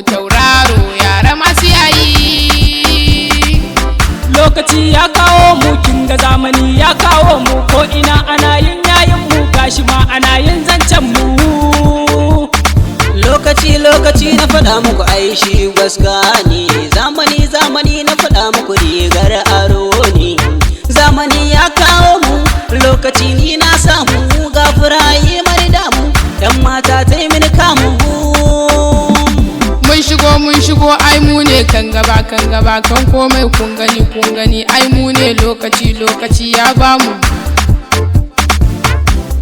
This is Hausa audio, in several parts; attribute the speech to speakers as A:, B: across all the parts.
A: tauraro yara masu yayi.
B: Lokaci ya kawo mu kinga zamani ya kawo mu ko ina ana yin yayin mu gashi ma ana yin zancen mu.
C: Lokaci na faɗa muku aishi gaska ne, zamani na faɗa muku rigar aro ne. Zamani ya kawo mu lokaci ni na samu gafura yi mari damu dan mata ta yi mini kamu.
A: Mun shigo ai mu ne kan gaba kan komai kun gani ai mu ne lokaci ya bamu.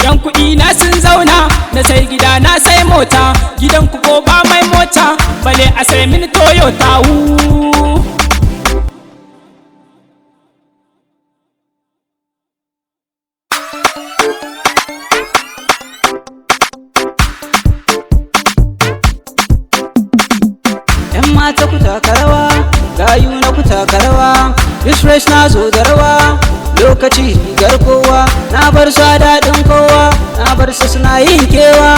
B: Yan kuɗi na sun zauna na sai gida na sai mota, gidan ku ko ba mai mota bale a sai mini Toyota.
C: Yan mata ku taka rawa, gayu na ku taka rawa, this race na zo da rawa. Lokaci rigar kowa, na bar su a daɗin kowa, na bar su suna yin kewa.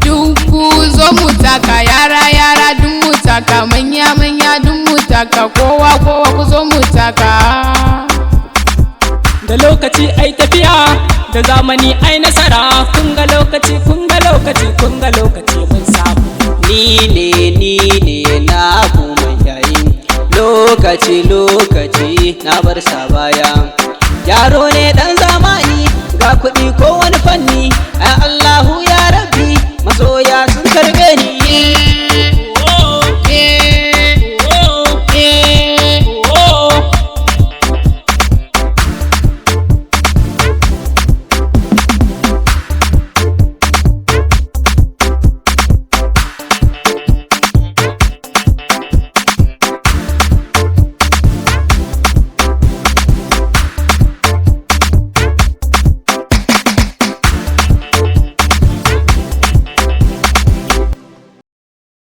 A: Duk ku zo mu taka yara duk mu taka manya duk mu taka kowa ku zo mu taka.
B: Da lokaci ai tafiya, da zamani ai nasara, kun ga lokaci mun samu.
C: Ni ne na kuma yayi lokaci na bar sa baya. Yaro ne dan zamani ga kuɗi ko wani fanni, ai Allahu ya rabbi masoya